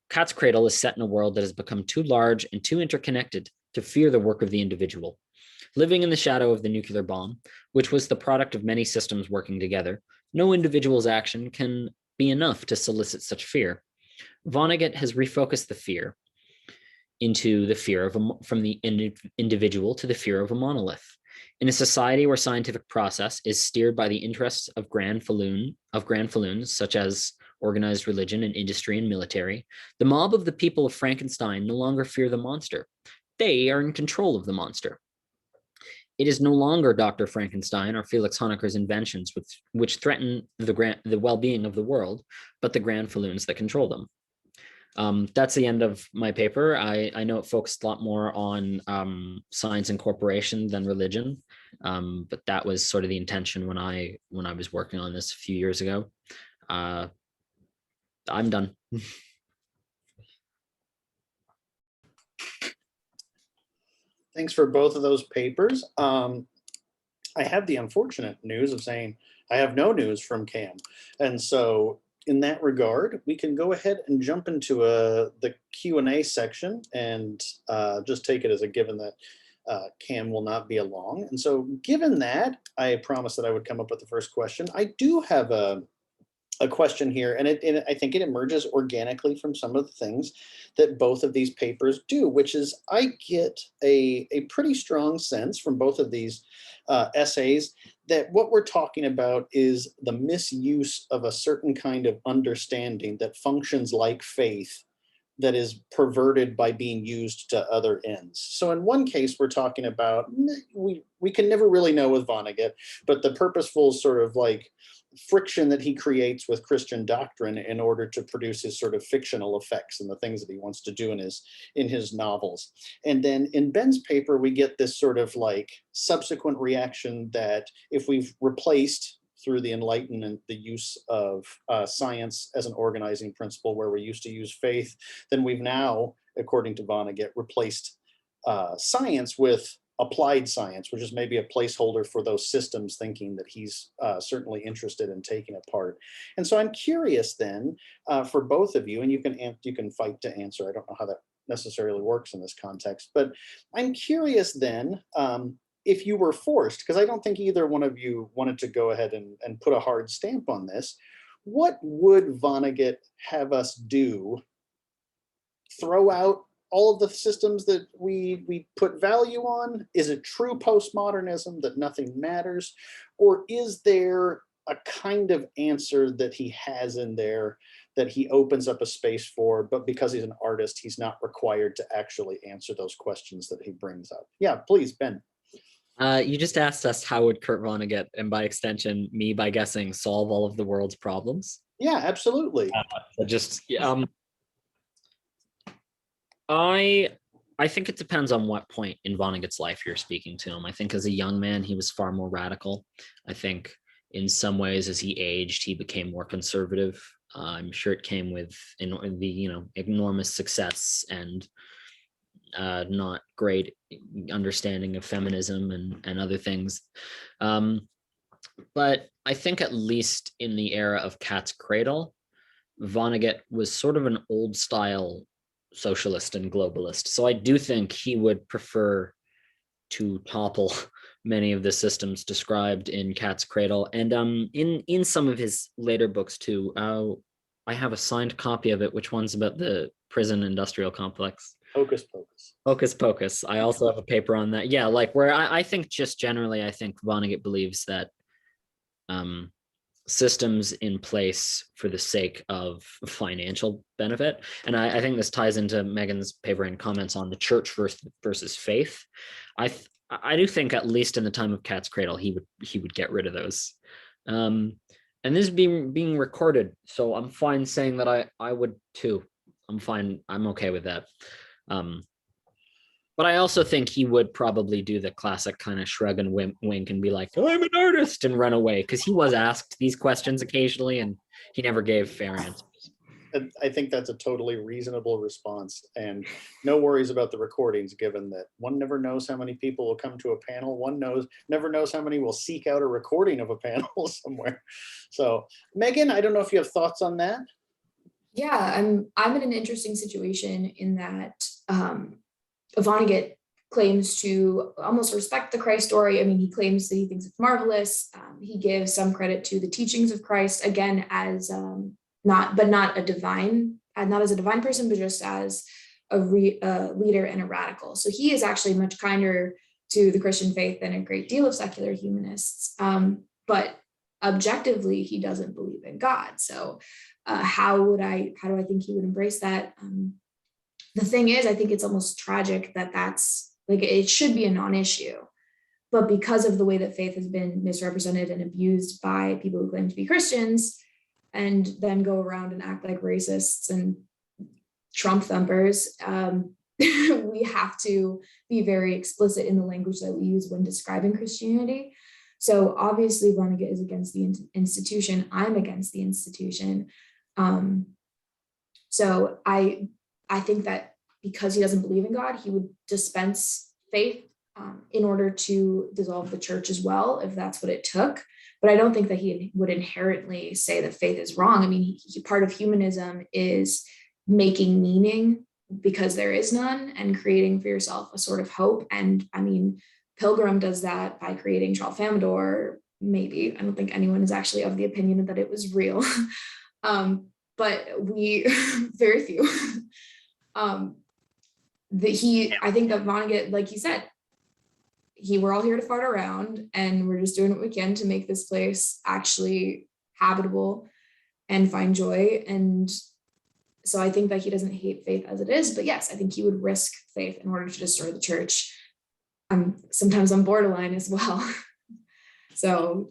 Cat's Cradle is set in a world that has become too large and too interconnected to fear the work of the individual. Living in the shadow of the nuclear bomb, which was the product of many systems working together, no individual's action can be enough to solicit such fear. Vonnegut has refocused the fear into the fear of from the individual to the fear of a monolith. In a society where scientific process is steered by the interests of grand falloons, such as organized religion and industry and military, the mob of the people of Frankenstein no longer fear the monster. They are in control of the monster. It is no longer Dr. Frankenstein or Felix Honecker's inventions which threaten the well-being of the world, but the grand falloons that control them. That's the end of my paper. I know it focused a lot more on science incorporation than religion, but that was sort of the intention when I was working on this a few years ago. I'm done. Thanks for both of those papers. I have the unfortunate news of saying I have no news from Cam, and so in that regard, we can go ahead and jump into the Q&A section and just take it as a given that Cam will not be along. And so given that, I promised that I would come up with the first question. I do have a question here, and I think it emerges organically from some of the things that both of these papers do, which is I get a pretty strong sense from both of these essays that what we're talking about is the misuse of a certain kind of understanding that functions like faith that is perverted by being used to other ends. So in one case, we're talking about, we can never really know with Vonnegut, but the purposeful sort of like friction that he creates with Christian doctrine in order to produce his sort of fictional effects and the things that he wants to do in his novels. And then in Ben's paper, we get this sort of like subsequent reaction that if we've replaced through the Enlightenment the use of science as an organizing principle where we used to use faith, then we've now, according to Vonnegut, replaced science with applied science, which is maybe a placeholder for those systems thinking that he's certainly interested in taking apart. And so I'm curious then for both of you, and you can fight to answer. I don't know how that necessarily works in this context, but I'm curious then if you were forced, because I don't think either one of you wanted to go ahead and put a hard stamp on this, what would Vonnegut have us do? Throw out all of the systems that we put value on? Is it true postmodernism that nothing matters? Or is there a kind of answer that he has in there that he opens up a space for, but because he's an artist, he's not required to actually answer those questions that he brings up? Yeah, please, Ben. You just asked us how would Kurt Vonnegut, and by extension, me by guessing, solve all of the world's problems? Yeah, absolutely. I think it depends on what point in Vonnegut's life you're speaking to him. I think as a young man, he was far more radical. I think in some ways, as he aged, he became more conservative. I'm sure it came with the enormous success and not great understanding of feminism and other things. But I think at least in the era of Cat's Cradle, Vonnegut was sort of an old style socialist and globalist. So I do think he would prefer to topple many of the systems described in Cat's Cradle. And in some of his later books too, I have a signed copy of it, which one's about the prison industrial complex. Hocus Pocus. Hocus Pocus. I also have a paper on that. Yeah, like where I think just generally, I think Vonnegut believes that systems in place for the sake of financial benefit. And I think this ties into Megan's paper and comments on the church versus faith. I do think at least in the time of Cat's Cradle, he would get rid of those. And this is being recorded, so I'm fine saying that I would too. I'm fine. I'm okay with that. But I also think he would probably do the classic kind of shrug and wink and be like, oh, I'm an artist, and run away, because he was asked these questions occasionally and he never gave fair answers. I think that's a totally reasonable response, and no worries about the recordings, given that one never knows how many people will come to a panel. One never knows how many will seek out a recording of a panel somewhere. So Megan, I don't know if you have thoughts on that. Yeah, I'm in an interesting situation in that Vonnegut claims to almost respect the Christ story. I mean, he claims that he thinks it's marvelous. He gives some credit to the teachings of Christ, again, as not a divine, not as a divine person, but just as a leader and a radical. So he is actually much kinder to the Christian faith than a great deal of secular humanists. But objectively, he doesn't believe in God. So how do I think he would embrace that? The thing is, I think it's almost tragic that that's like, it should be a non-issue. But because of the way that faith has been misrepresented and abused by people who claim to be Christians, and then go around and act like racists and Trump thumpers, we have to be very explicit in the language that we use when describing Christianity. So obviously Vonnegut is against the institution. I'm against the institution. So I think that because he doesn't believe in God, he would dispense faith in order to dissolve the church as well, if that's what it took. But I don't think that he would inherently say that faith is wrong. I mean, part of humanism is making meaning because there is none, and creating for yourself a sort of hope. And I mean, Pilgrim does that by creating Tralfamadore. Maybe, I don't think anyone is actually of the opinion that it was real, but we very few. I think that Vonnegut, like he said, we're all here to fart around, and we're just doing what we can to make this place actually habitable and find joy. And so I think that he doesn't hate faith as it is, but yes, I think he would risk faith in order to destroy the church. Sometimes I'm borderline as well. So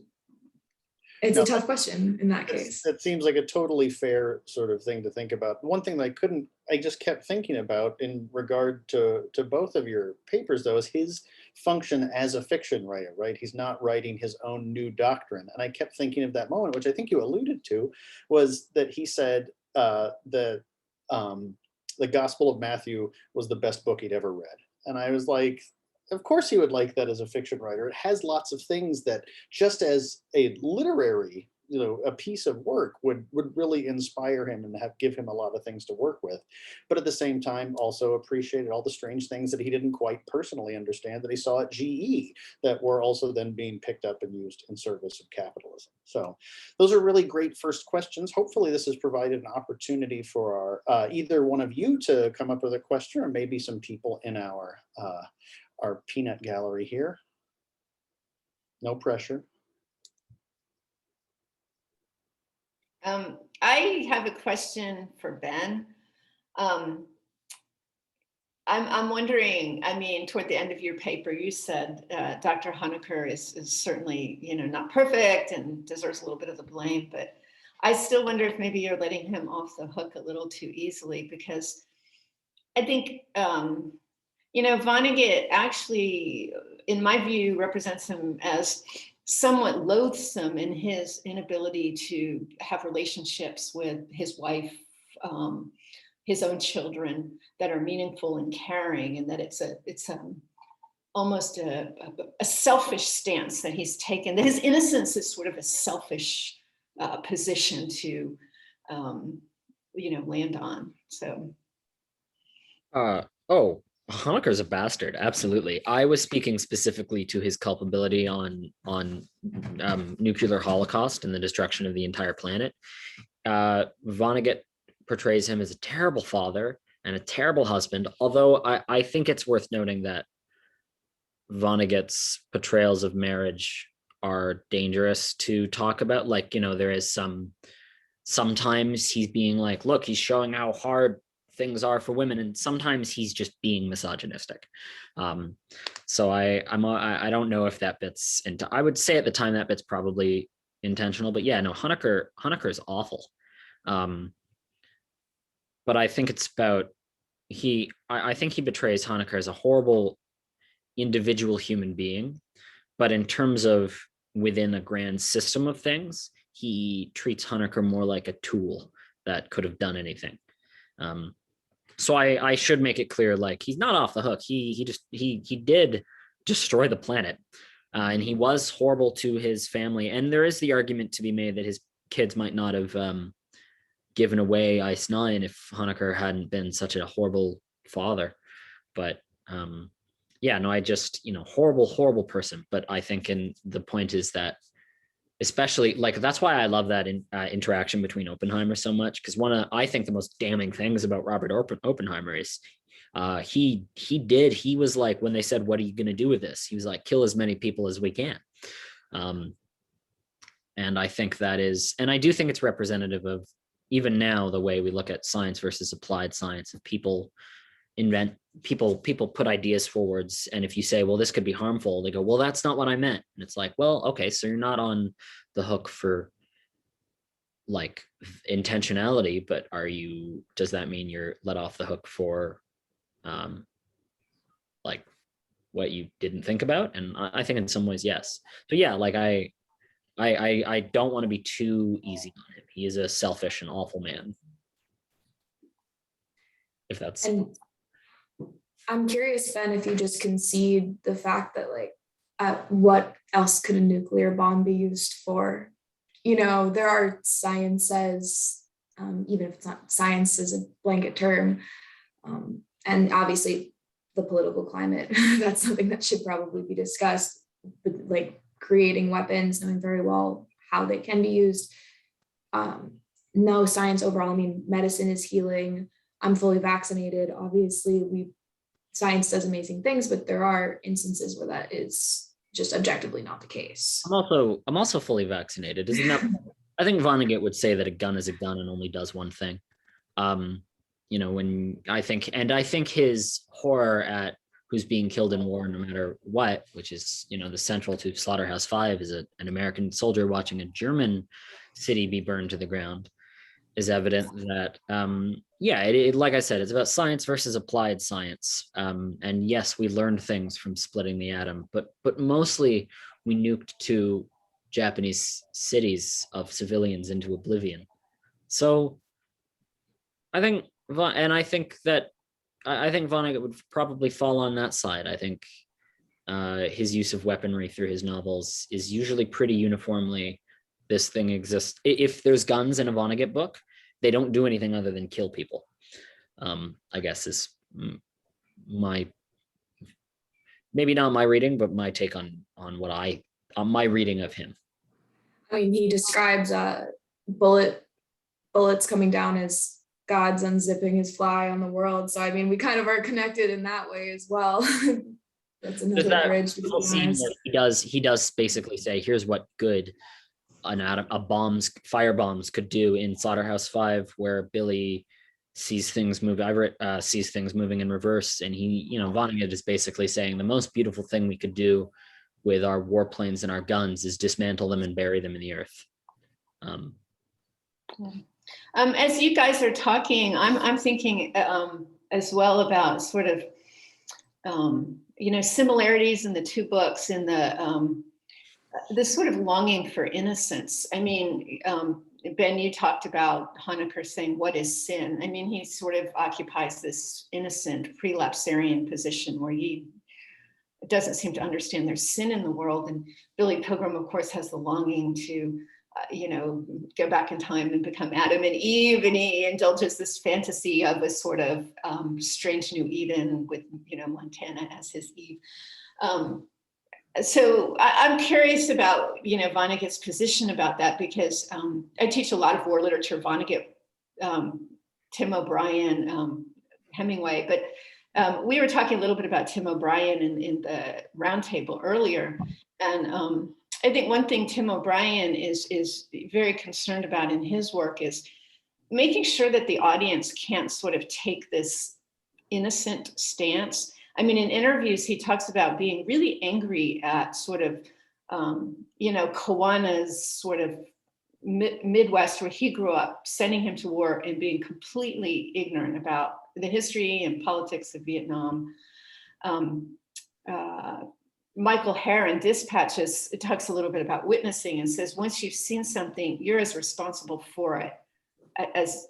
it's a tough question in that case. That seems like a totally fair sort of thing to think about. One thing that I just kept thinking about in regard to both of your papers, though, is his function as a fiction writer, right? He's not writing his own new doctrine. And I kept thinking of that moment, which I think you alluded to, was that he said that the Gospel of Matthew was the best book he'd ever read. And I was like, of course he would like that as a fiction writer. It has lots of things that, just as a literary, a piece of work would really inspire him and give him a lot of things to work with. But at the same time, also appreciated all the strange things that he didn't quite personally understand that he saw at GE that were also then being picked up and used in service of capitalism. So those are really great first questions. Hopefully this has provided an opportunity for our either one of you to come up with a question, or maybe some people in our peanut gallery here. No pressure. I have a question for Ben. I'm wondering, I mean, toward the end of your paper, you said Dr. Honecker is certainly, not perfect and deserves a little bit of the blame, but I still wonder if maybe you're letting him off the hook a little too easily, because I think, Vonnegut actually, in my view, represents him as somewhat loathsome in his inability to have relationships with his wife, his own children, that are meaningful and caring, and that it's almost a selfish stance that he's taken, that his innocence is sort of a selfish position to land on. So Honecker's a bastard, absolutely. I was speaking specifically to his culpability on nuclear holocaust and the destruction of the entire planet. Vonnegut portrays him as a terrible father and a terrible husband, although I think it's worth noting that Vonnegut's portrayals of marriage are dangerous to talk about. Like, there is sometimes he's being like, look, he's showing how hard things are for women, and sometimes he's just being misogynistic. So I don't know if that bit's into, I would say at the time that bit's probably intentional, but yeah, no, Honecker is awful. But I think it's about, I think he betrays Honecker as a horrible individual human being, but in terms of within a grand system of things, he treats Honecker more like a tool that could have done anything. So I should make it clear, like, he's not off the hook. He did destroy the planet, and he was horrible to his family. And there is the argument to be made that his kids might not have given away Ice Nine if Honecker hadn't been such a horrible father. But yeah, no, I just, horrible person. But I think the point is that especially like that's why I love that interaction between Oppenheimer so much, because I think the most damning things about Robert Oppenheimer is he was like, when they said, what are you going to do with this, he was like, kill as many people as we can. And I think that is, and I do think it's representative of even now the way we look at science versus applied science. Of people put ideas forwards, and if you say, well, this could be harmful, they go, well, that's not what I meant. And it's like, well, okay, so you're not on the hook for like intentionality, but does that mean you're let off the hook for like what you didn't think about? And I think in some ways, yes. So yeah, like I don't want to be too easy on him. He is a selfish and awful man. If that's. And I'm curious, Ben, if you just concede the fact that like, what else could a nuclear bomb be used for? You know, there are sciences, even if it's not science is a blanket term, and obviously the political climate, that's something that should probably be discussed, but like creating weapons, knowing very well how they can be used. No, science overall, I mean, medicine is healing. I'm fully vaccinated. Obviously, science does amazing things, but there are instances where that is just objectively not the case. I'm also fully vaccinated. Isn't that? I think Vonnegut would say that a gun is a gun and only does one thing. You know, when I think his horror at who's being killed in war, no matter what, which is, you know, the central to Slaughterhouse-Five, is an American soldier watching a German city be burned to the ground, is evident that, like I said, it's about science versus applied science. And yes, we learned things from splitting the atom, but mostly we nuked 2 Japanese cities of civilians into oblivion. So I think Vonnegut would probably fall on that side. I think his use of weaponry through his novels is usually pretty uniformly, this thing exists. If there's guns in a Vonnegut book, they don't do anything other than kill people. I guess is my, maybe not my reading, but my take on my reading of him. I mean, he describes bullets coming down as God's unzipping his fly on the world. So I mean, we kind of are connected in that way as well. That's another bridge. He does basically say, here's what good fire bombs could do in Slaughterhouse-Five, where Billy sees things move. Sees things moving in reverse, and he, you know, Vonnegut is basically saying the most beautiful thing we could do with our warplanes and our guns is dismantle them and bury them in the earth. As you guys are talking, I'm thinking as well about sort of you know, similarities in the 2 books, in the sort of longing for innocence. I mean, Ben, you talked about Honecker saying, what is sin? I mean, he sort of occupies this innocent prelapsarian position where he doesn't seem to understand there's sin in the world. And Billy Pilgrim, of course, has the longing to, you know, go back in time and become Adam and Eve. And he indulges this fantasy of a sort of strange new Eden with, you know, Montana as his Eve. So I'm curious about, you know, Vonnegut's position about that, because I teach a lot of war literature, Vonnegut, Tim O'Brien, Hemingway, but we were talking a little bit about Tim O'Brien in the roundtable earlier. And I think one thing Tim O'Brien is very concerned about in his work is making sure that the audience can't sort of take this innocent stance. I mean, in interviews, he talks about being really angry at sort of, you know, Kawana's sort of Midwest, where he grew up, sending him to war and being completely ignorant about the history and politics of Vietnam. Michael Hare in Dispatches, it talks a little bit about witnessing and says, once you've seen something, you're as responsible for it as,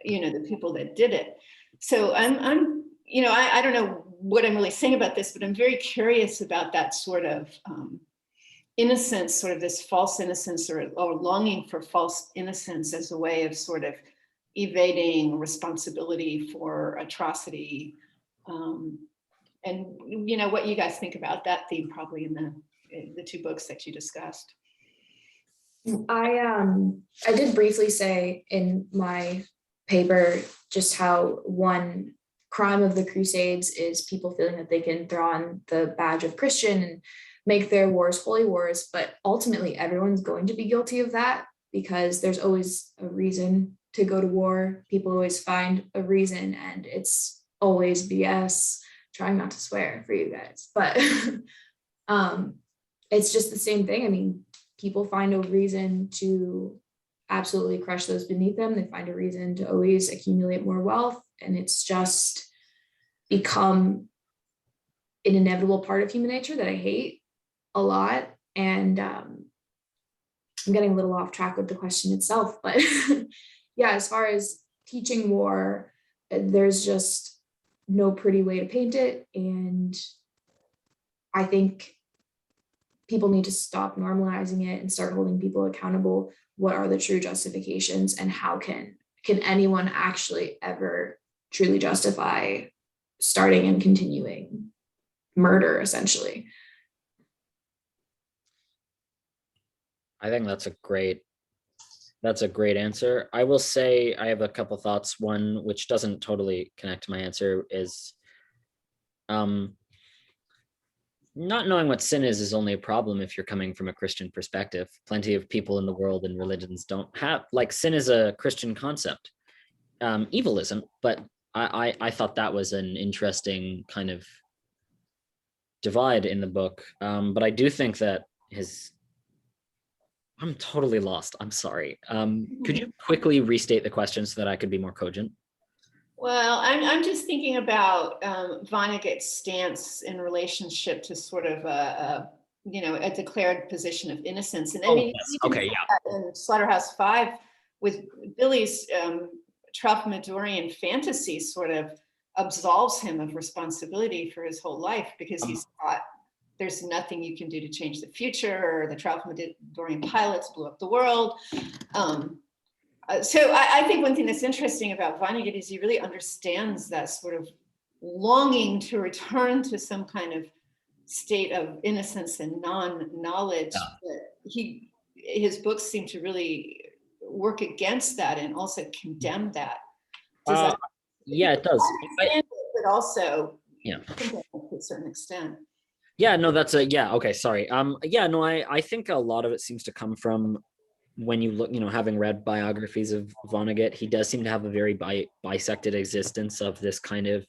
you know, the people that did it. So I'm you know, I don't know what I'm really saying about this, but I'm very curious about that sort of innocence, sort of this false innocence or longing for false innocence as a way of sort of evading responsibility for atrocity. And, you know, what you guys think about that theme probably in the 2 books that you discussed. I did briefly say in my paper just how one crime of the Crusades is people feeling that they can throw on the badge of Christian and make their wars holy wars, but ultimately everyone's going to be guilty of that because there's always a reason to go to war. People always find a reason, and it's always BS. Trying not to swear for you guys, but it's just the same thing. I mean, people find a reason to absolutely crush those beneath them. They find a reason to always accumulate more wealth, and it's just become an inevitable part of human nature that I hate a lot. And I'm getting a little off track with the question itself, but yeah, as far as teaching war, there's just no pretty way to paint it. And I think people need to stop normalizing it and start holding people accountable. What are the true justifications, and how can anyone actually ever truly justify starting and continuing murder, essentially? I think that's a great answer. I will say I have a couple thoughts. One, which doesn't totally connect to my answer, is not knowing what sin is only a problem if you're coming from a Christian perspective. Plenty of people in the world and religions don't have, like, sin is a Christian concept. Evil isn't, but I thought that was an interesting kind of divide in the book. But I do think that I'm totally lost. I'm sorry. Could you quickly restate the question so that I could be more cogent? Well, I'm just thinking about Vonnegut's stance in relationship to sort of a declared position of innocence. And I mean, yes. you can Okay, see yeah. that in Slaughterhouse-Five with Billy's Tralfamadorian fantasy sort of absolves him of responsibility for his whole life, because he's thought there's nothing you can do to change the future, or the Tralfamadorian pilots blew up the world. So I think one thing that's interesting about Vonnegut is he really understands that sort of longing to return to some kind of state of innocence and non-knowledge. Yeah. His books seem to really work against that and also condemn that. Yeah, it does. But also, yeah, to a certain extent. Yeah, no, okay, sorry. Yeah, no, I think a lot of it seems to come from, when you look, having read biographies of Vonnegut, he does seem to have a very bisected existence of this kind of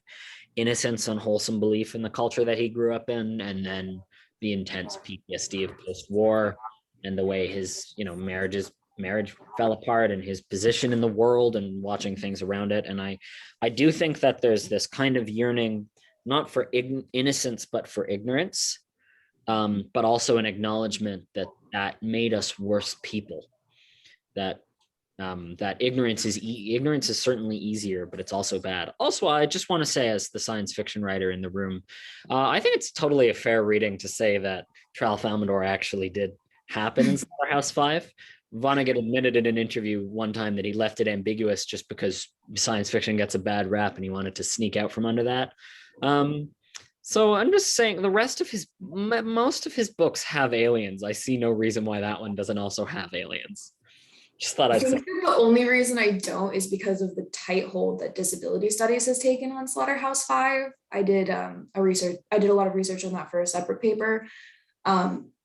innocence, unwholesome belief in the culture that he grew up in, and then the intense PTSD of post-war, and the way his, marriage fell apart, and his position in the world, and watching things around it. And I do think that there's this kind of yearning, not for innocence, but for ignorance, but also an acknowledgement that made us worse people. That ignorance is certainly easier, but it's also bad. Also, I just want to say, as the science fiction writer in the room, I think it's totally a fair reading to say that Tralfamadore actually did happen in Slaughterhouse-Five. Vonnegut admitted in an interview one time that he left it ambiguous just because science fiction gets a bad rap, and he wanted to sneak out from under that. So I'm just saying, most of his books have aliens. I see no reason why that one doesn't also have aliens. Just thought I'd say. The only reason I don't is because of the tight hold that disability studies has taken on Slaughterhouse-Five. I did a lot of research on that for a separate paper.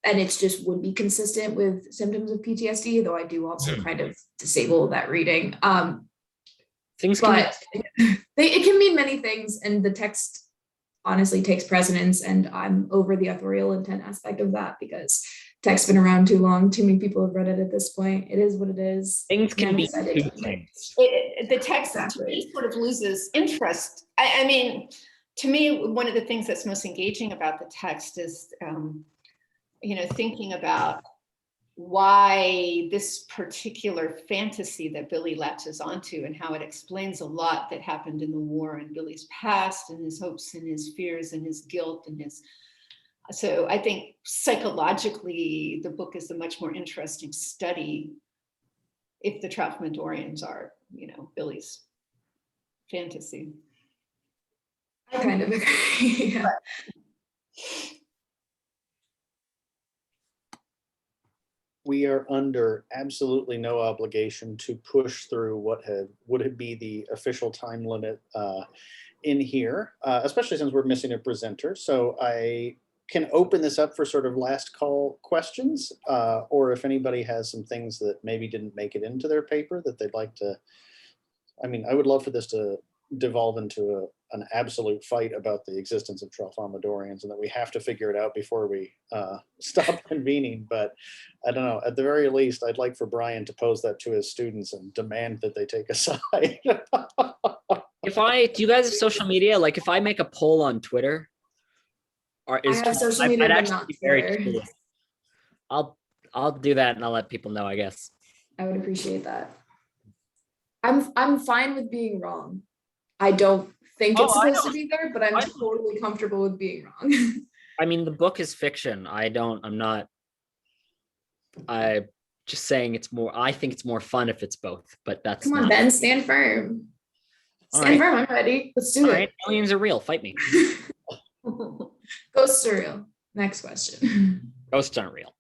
And it's just would be consistent with symptoms of PTSD, though I do also kind of disable that reading. Things but it can mean many things, and the text honestly takes precedence, and I'm over the authorial intent aspect of that, because text's been around too long. Too many people have read it at this point. It is what it is. Things can be two things. The text actually sort of loses interest. I mean, to me, one of the things that's most engaging about the text is, thinking about why this particular fantasy that Billy latches onto, and how it explains a lot that happened in the war and Billy's past, and his hopes and his fears and his guilt and his. So I think psychologically, the book is a much more interesting study if the Tralfamadorians are, Billy's fantasy. I kind of agree. Yeah. we are under absolutely no obligation to push through what would be the official time limit in here, especially since we're missing a presenter. So I can open this up for sort of last call questions, or if anybody has some things that maybe didn't make it into their paper that they'd like to, I mean, I would love for this to devolve into an absolute fight about the existence of Tralfamadorians and that we have to figure it out before we stop convening. But I don't know, at the very least, I'd like for Brian to pose that to his students and demand that they take a side. Do you guys have social media? Like if I make a poll on Twitter, or I have social media, I'd but actually not be very Twitter. curious. I'll do that and I'll let people know, I guess. I would appreciate that. I'm fine with being wrong. I don't think it's supposed to be there, but I'm totally comfortable with being wrong. I mean, the book is fiction. I'm just saying I think it's more fun if it's both, but that's Come on, not. Ben, stand firm. All Stand right. firm, I'm ready. Let's do All it. right, aliens are real. Fight me. Ghosts are real. Next question. Ghosts aren't real.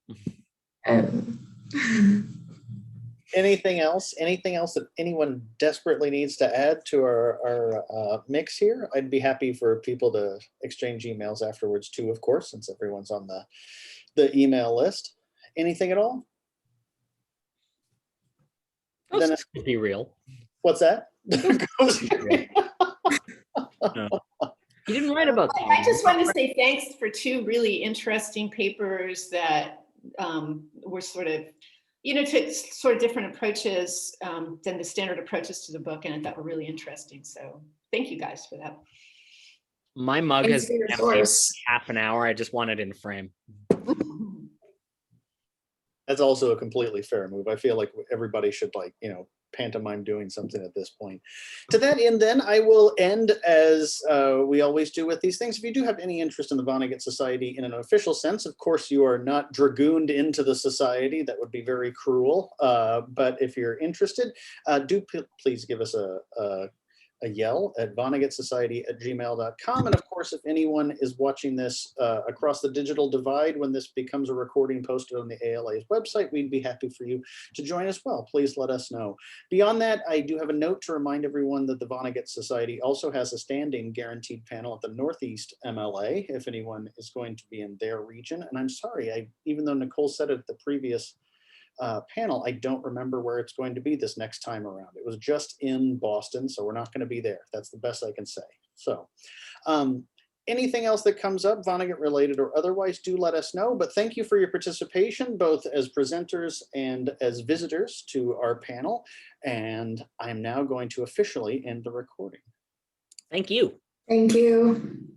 Anything else? Anything else that anyone desperately needs to add to our mix here? I'd be happy for people to exchange emails afterwards too, of course, since everyone's on the email list. Anything at all? Ghosts could be real. What's that? No. You didn't write about that. I just wanted to say thanks for two really interesting papers that were sort of, took sort of different approaches than the standard approaches to the book, and I thought were really interesting. So thank you guys for that. My mug Thanks has for your been empty for source. half an hour. I just want it in frame. That's also a completely fair move. I feel like everybody should pantomime doing something at this point. To that end, then, I will end as we always do with these things. If you do have any interest in the Vonnegut Society in an official sense, of course, you are not dragooned into the society. That would be very cruel. But if you're interested, do please give us a yell at vonnegutsociety@gmail.com. And of course, if anyone is watching this across the digital divide, when this becomes a recording posted on the ALA's website, we'd be happy for you to join as well. Please let us know. Beyond that, I do have a note to remind everyone that the Vonnegut Society also has a standing guaranteed panel at the Northeast MLA, if anyone is going to be in their region. And I'm sorry, even though Nicole said it at the previous panel, I don't remember where it's going to be this next time around. It was just in Boston, so we're not going to be there. That's the best I can say. So anything else that comes up, Vonnegut related or otherwise, do let us know. But thank you for your participation, both as presenters and as visitors to our panel. And I'm now going to officially end the recording. Thank you. Thank you.